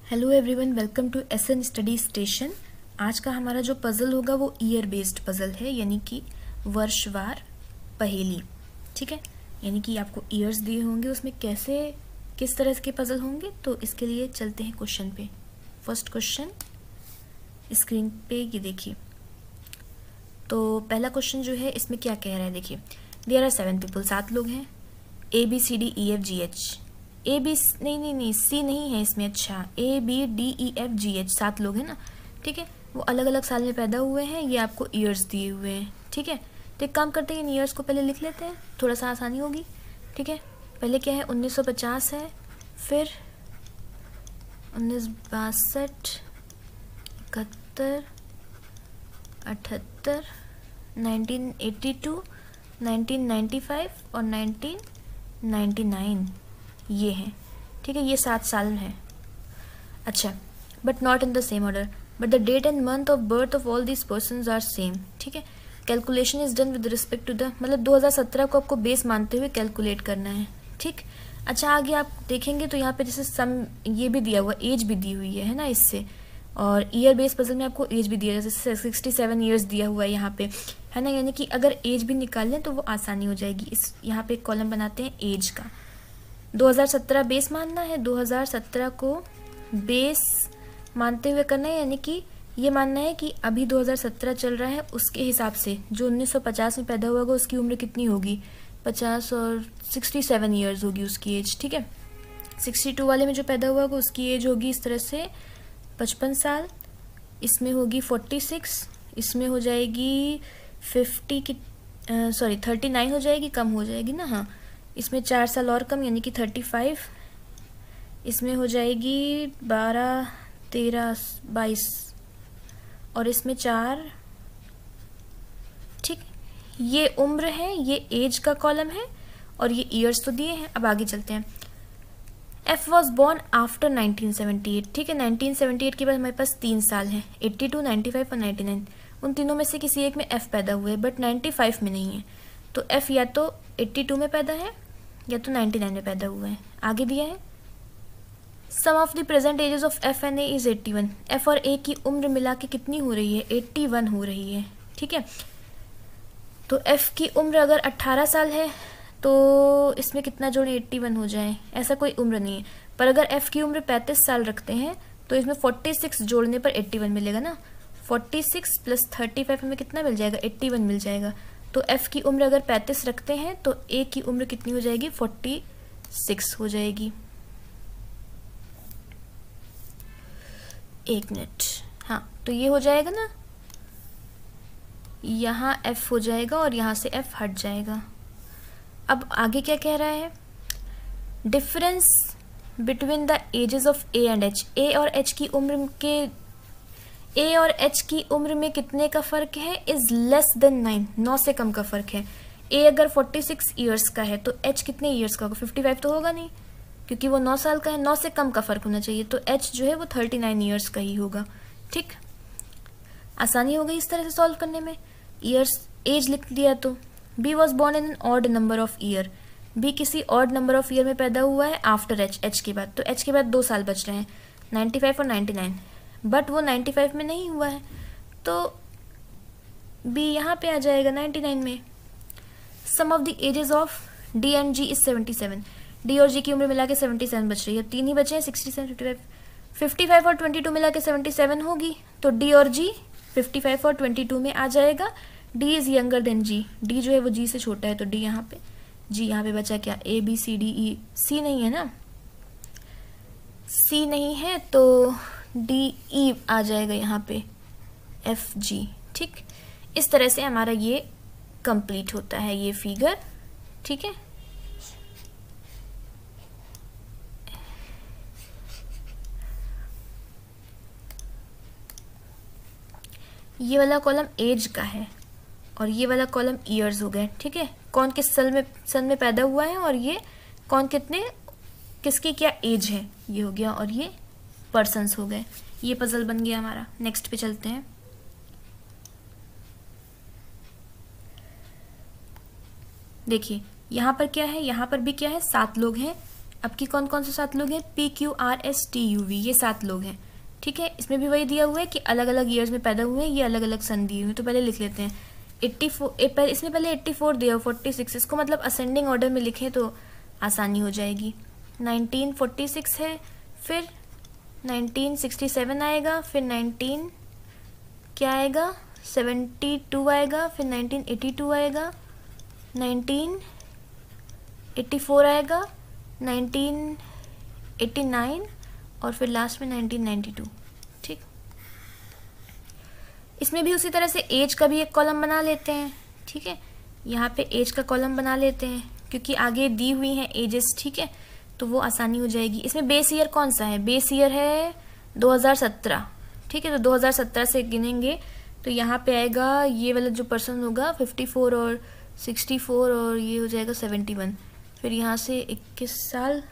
Hello everyone, welcome to SN study station. आज का हमारा जो पज़ल होगा वो ईयर बेस्ड पज़ल है, यानी कि वर्षवार पहेली। ठीक है, यानी कि आपको ईयर्स दिए होंगे, उसमें किस तरह के पज़ल होंगे। तो इसके लिए चलते हैं क्वेश्चन पे। फर्स्ट क्वेश्चन स्क्रीन पे ये देखिए। तो पहला क्वेश्चन जो है इसमें क्या कह रहा है, देखिए। देयर आर 7 पीपल, 7 लोग हैं। ABCDEFGH, नहीं सी नहीं है इसमें। अच्छा, ABDEFGH 7 लोग हैं ना। ठीक है, वो अलग अलग साल में पैदा हुए हैं, ये आपको ईयर्स दिए हुए हैं। ठीक है, तो एक काम करते हैं, इन ईयर्स को पहले लिख लेते हैं, थोड़ा सा आसानी होगी। ठीक है, पहले क्या है, 1950 है, फिर 1962, 71, 78, 1982, 1995 और 1999 ये हैं। ठीक है, ये 7 साल हैं। अच्छा, but not in the same order, but the date and month of birth of all this persons are same. ठीक है, calculation is done with respect to the, मतलब 2017 को आपको बेस मानते हुए कैलकुलेट करना है। ठीक, अच्छा आगे आप देखेंगे तो यहाँ पे जैसे सम ये भी दिया हुआ, एज भी दी हुई है ना इससे, और ईयर बेस पजल में आपको एज भी दिया है, जैसे 67 ईयर्स दिया हुआ है यहाँ पे, है ना। यानी कि अगर एज भी निकाल लें तो वो आसानी हो जाएगी। इस यहाँ पे एक कॉलम बनाते हैं एज का। 2017 बेस मानना है, 2017 को बेस मानते हुए करना है, यानी कि ये मानना है कि अभी 2017 चल रहा है, उसके हिसाब से जो 1950 में पैदा हुआ होगा उसकी उम्र कितनी होगी, 50 और 67 ईयर्स होगी उसकी एज। ठीक है, 62 वाले में जो पैदा हुआ होगा उसकी एज होगी इस तरह से 55 साल, इसमें होगी 46, इसमें हो जाएगी 50 की 39 हो जाएगी, कम हो जाएगी ना। हाँ, इसमें 4 साल और कम, यानी कि 35, इसमें हो जाएगी 12, 13, 22 और इसमें 4। ठीक, ये उम्र है, ये एज का कॉलम है और ये ईयर्स तो दिए हैं। अब आगे चलते हैं। F was born after 1978। ठीक है, 1978 के बाद हमारे पास 3 साल हैं, 82, 95 और 99। उन तीनों में से किसी एक में F पैदा हुए, बट 95 में नहीं है। तो F या तो 82 में पैदा है या तो 99 में पैदा हुआ है। आगे दिया है, sum of the present ages of F and A is 81। F और A की उम्र मिला के कितनी हो रही है, 81 हो रही है। ठीक है, तो F की उम्र अगर 18 साल है तो इसमें कितना जोड़ें, 81 हो जाए, ऐसा कोई उम्र नहीं है। पर अगर F की उम्र 35 साल रखते हैं तो इसमें 46 जोड़ने पर 81 मिलेगा ना। 46 प्लस 35 हमें कितना मिल जाएगा, 81 मिल जाएगा। तो F की उम्र अगर 35 रखते हैं तो A की उम्र कितनी हो जाएगी, 46 हो जाएगी। एक मिनट, हाँ, तो ये हो जाएगा ना, यहाँ F हो जाएगा और यहाँ से F हट जाएगा। अब आगे क्या कह रहा है, difference between the ages of A and H। A और H की उम्र में कितने का फ़र्क है, इज़ लेस देन 9, 9 से कम का फ़र्क है। A अगर 46 ईयर्स का है तो H कितने ईयर्स का होगा, 55 तो होगा नहीं, क्योंकि वो 9 साल का है, 9 से कम का फ़र्क होना चाहिए। तो H जो है वो 39 ईयर्स का ही होगा। ठीक, आसानी हो गई इस तरह से सॉल्व करने में। ईयर्स एज लिख दिया तो B was born in an odd number of year. B किसी ऑड नंबर ऑफ ईयर में पैदा हुआ है आफ्टर H, H के बाद। तो H के बाद 2 साल बच रहे हैं, 95 और 99, बट वो 95 में नहीं हुआ है तो B यहाँ पे आ जाएगा 99 में। Sum of the ages of D and G is 77। D और G की उम्र मिला के 77 बच रही है, 3 ही बचे हैं, 67, 55 और 22 मिला के 77 होगी। तो D और G 55 और 22 में आ जाएगा। D is younger than G, D जो है वो G से छोटा है, तो D यहाँ पे, G यहाँ पे बचा क्या, ABCDE, C नहीं है ना, C नहीं है तो DE आ जाएगा यहाँ पे, FG। ठीक, इस तरह से हमारा ये कंप्लीट होता है ये फिगर। ठीक है, ये वाला कॉलम एज का है और ये वाला कॉलम ईयर्स हो गए। ठीक है, कौन किस सन में पैदा हुआ है और ये कौन किसकी क्या एज है, ये हो गया, और ये पर्सन्स हो गए। ये पजल बन गया हमारा। नेक्स्ट पे चलते हैं। देखिए यहाँ पर क्या है, यहाँ पर भी क्या है, 7 लोग हैं, आपकी कौन कौन से 7 लोग हैं, PQRSTUV, ये 7 लोग हैं, ठीक है। इसमें भी वही दिया हुआ है कि अलग अलग ईयर्स में पैदा हुए हैं, ये अलग अलग सन दिए हुए हैं। तो पहले लिख लेते हैं 84, इसमें पहले 84 दिया, 46, इसको मतलब असेंडिंग ऑर्डर में लिखें तो आसानी हो जाएगी। 1946 है, फिर 1967 आएगा, फिर 19 क्या आएगा 72 आएगा, फिर 1982 आएगा, 1984 आएगा, 1989 और फिर लास्ट में 1992, ठीक। इसमें भी उसी तरह से एज का भी एक कॉलम बना लेते हैं, ठीक है। यहाँ पे एज का कॉलम बना लेते हैं क्योंकि आगे दी हुई हैं एजेस, ठीक है, तो वो आसानी हो जाएगी। इसमें बेस ईयर कौन सा है, बेस ईयर है 2017, ठीक है। तो 2017 से गिनेंगे तो यहाँ पे आएगा ये वाला जो पर्सन होगा 54 और 64 और ये हो जाएगा 71, फिर यहाँ से 21 साल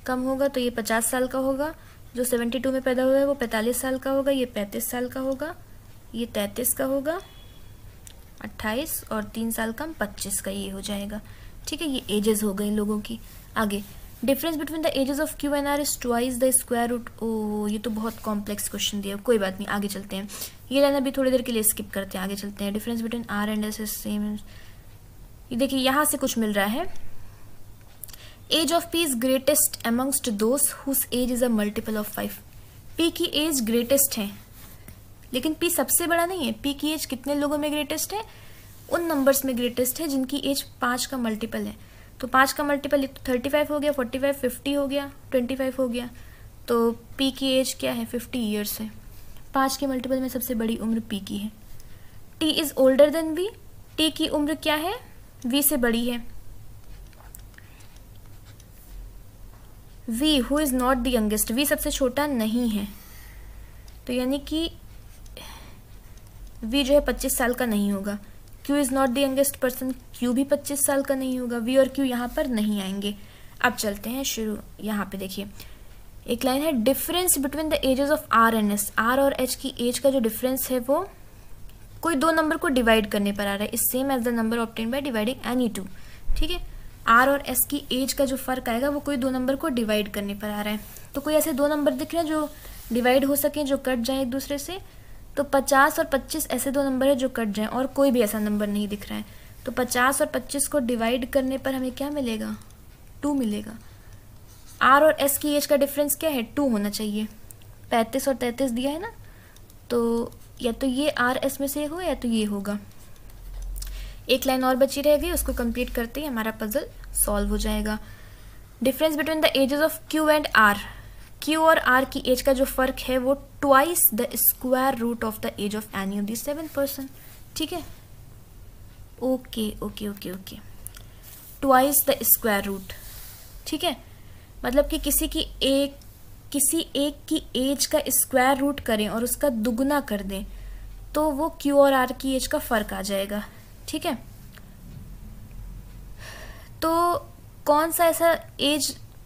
कम होगा तो ये 50 साल का होगा। जो 72 में पैदा हुआ है वो 45 साल का होगा, ये 35 साल का होगा, ये 33 का होगा, 28 और 3 साल कम 25 का ये हो जाएगा, ठीक है। ये एजेस हो गई लोगों की। आगे difference between the ages of Q and R is twice the square root. ओ ये तो बहुत कॉम्प्लेक्स क्वेश्चन दिया, कोई बात नहीं, आगे चलते हैं। ये लाइन अभी थोड़ी देर के लिए स्किप करते हैं, आगे चलते हैं। Difference between R and S is same. ये देखिए यहाँ से कुछ मिल रहा है। Age of P is greatest amongst those whose age is a multiple of 5। P की एज ग्रेटेस्ट है, लेकिन पी सबसे बड़ा नहीं है। पी की एज कितने लोगों में ग्रेटेस्ट है, उन नंबर्स में ग्रेटेस्ट है जिनकी एज 5 का मल्टीपल है। तो 5 का मल्टीपल 35 हो गया, 45, 50 हो गया, 25 हो गया। तो पी की एज क्या है, 50 ईयर्स है। 5 के मल्टीपल में सबसे बड़ी उम्र पी की है। T is older than V. T की उम्र क्या है, वी से बड़ी है। V who is not the youngest, V सबसे छोटा नहीं है, तो यानी कि वी जो है 25 साल का नहीं होगा। Q is not the youngest person, Q भी 25 साल का नहीं होगा। वी और क्यू यहाँ पर नहीं आएंगे। अब चलते हैं शुरू। यहाँ पे देखिए एक लाइन है, difference between the ages of R and S. R और एच की एज का जो डिफरेंस है वो कोई 2 नंबर को डिवाइड करने पर आ रहा है। Is same as the number obtain by dividing any 2, ठीक है। आर और एस की एज का जो फर्क आएगा वो कोई 2 नंबर को डिवाइड करने पर आ रहा है। तो कोई ऐसे 2 नंबर दिख रहे हैं जो डिवाइड हो सके, जो कट जाए एक दूसरे से। तो 50 और 25 ऐसे 2 नंबर है जो कट जाएं, और कोई भी ऐसा नंबर नहीं दिख रहा है। तो 50 और 25 को डिवाइड करने पर हमें क्या मिलेगा, 2 मिलेगा। आर और एस की एज का डिफरेंस क्या है, 2 होना चाहिए। 35 और 33 दिया है ना, तो या तो ये आर एस में से होगा या तो ये होगा। एक लाइन और बची रह गई, उसको कंप्लीट करते ही हमारा पजल सॉल्व हो जाएगा। Difference between the ages of Q and R. Q और आर की एज का जो फर्क है वो twice the square root of the age of any of the 7 person, ठीक है। Okay okay okay okay, twice the square root, ठीक है। मतलब कि किसी एक की एज का स्क्वायर रूट करें और उसका दुगना कर दें तो वो क्यू और आर की एज का फर्क आ जाएगा, ठीक है। तो कौन सा ऐसा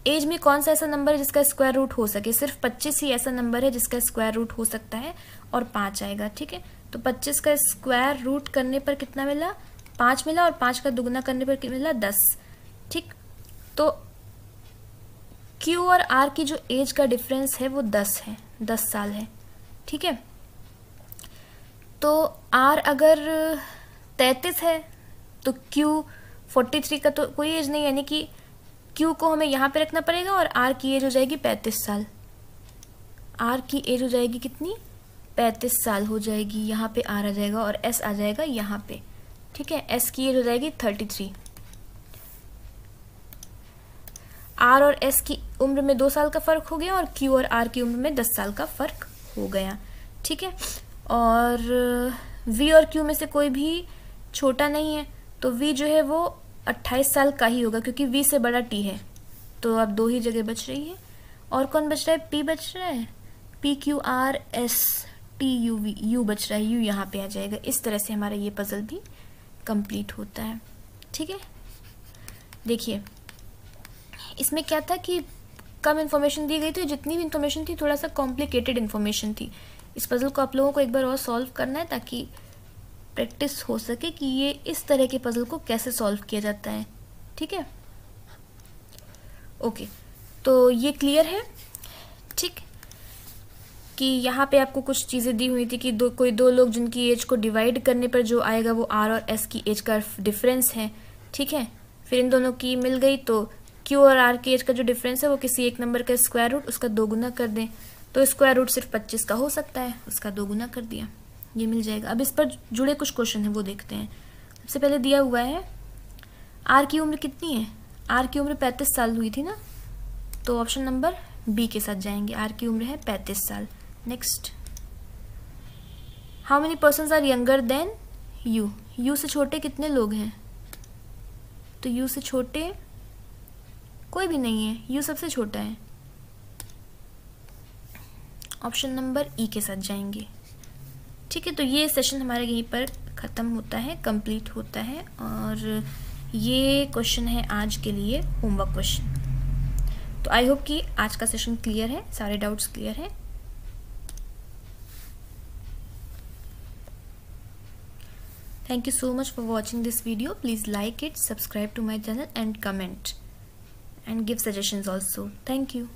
एज में कौन सा ऐसा नंबर है जिसका स्क्वायर रूट हो सके, सिर्फ 25 ही ऐसा नंबर है जिसका स्क्वायर रूट हो सकता है और 5 आएगा, ठीक है। तो 25 का स्क्वायर रूट करने पर कितना मिला, 5 मिला, और 5 का दुगना करने पर कितना मिला, 10, ठीक। तो क्यू और आर की जो एज का डिफरेंस है वो 10 है, 10 साल है, ठीक है। तो आर अगर 33 है तो क्यू 43 का तो कोई एज नहीं, यानी कि क्यू को हमें यहाँ पे रखना पड़ेगा और आर की एज हो जाएगी 35 साल। आर की एज हो जाएगी कितनी, 35 साल हो जाएगी। यहाँ पे आर आ जाएगा और एस आ जाएगा यहाँ पे, ठीक है। एस की एज हो जाएगी 33। आर और एस की उम्र में 2 साल का फर्क हो गया और क्यू और आर की उम्र में 10 साल का फर्क हो गया, ठीक है। और वी और क्यू में से कोई भी छोटा नहीं है, तो वी जो है वो 28 साल का ही होगा क्योंकि वी से बड़ा टी है। तो अब 2 ही जगह बच रही है। और कौन बच रहा है, पी बच रहा है, P Q R S T U V, U बच रहा है, यू यहाँ पे आ जाएगा। इस तरह से हमारा ये पजल भी कंप्लीट होता है, ठीक है। देखिए इसमें क्या था कि कम इन्फॉर्मेशन दी गई थी, जितनी भी इन्फॉर्मेशन थी थोड़ा सा कॉम्प्लिकेटेड इन्फॉर्मेशन थी। इस पजल को आप लोगों को एक बार और सॉल्व करना है ताकि प्रैक्टिस हो सके कि ये इस तरह के पजल को कैसे सॉल्व किया जाता है, ठीक है। ओके, तो ये क्लियर है, ठीक, कि यहाँ पे आपको कुछ चीज़ें दी हुई थी कि कोई दो लोग जिनकी एज को डिवाइड करने पर जो आएगा वो आर और एस की एज का डिफरेंस है, ठीक है। फिर इन दोनों की मिल गई तो क्यू और आर की एज का जो डिफरेंस है वो किसी एक नंबर का स्क्वायर रूट, उसका 2 गुना कर दें, तो स्क्वायर रूट सिर्फ 25 का हो सकता है, उसका 2 गुना कर दिया, ये मिल जाएगा। अब इस पर जुड़े कुछ क्वेश्चन हैं वो देखते हैं। सबसे पहले दिया हुआ है आर की उम्र कितनी है, आर की उम्र 35 साल हुई थी ना, तो ऑप्शन नंबर बी के साथ जाएंगे, आर की उम्र है 35 साल। Next, how many persons are younger than U, U से छोटे कितने लोग हैं, तो यू से छोटे कोई भी नहीं है, यू सबसे छोटा है, ऑप्शन नंबर ई के साथ जाएंगे, ठीक है। तो ये सेशन हमारे यहीं पर ख़त्म होता है, कंप्लीट होता है, और ये क्वेश्चन है आज के लिए होमवर्क क्वेश्चन। तो आई होप कि आज का सेशन क्लियर है, सारे डाउट्स क्लियर हैं। Thank you so much for watching this video. Please like it, subscribe to my channel and comment and give suggestions also. Thank you.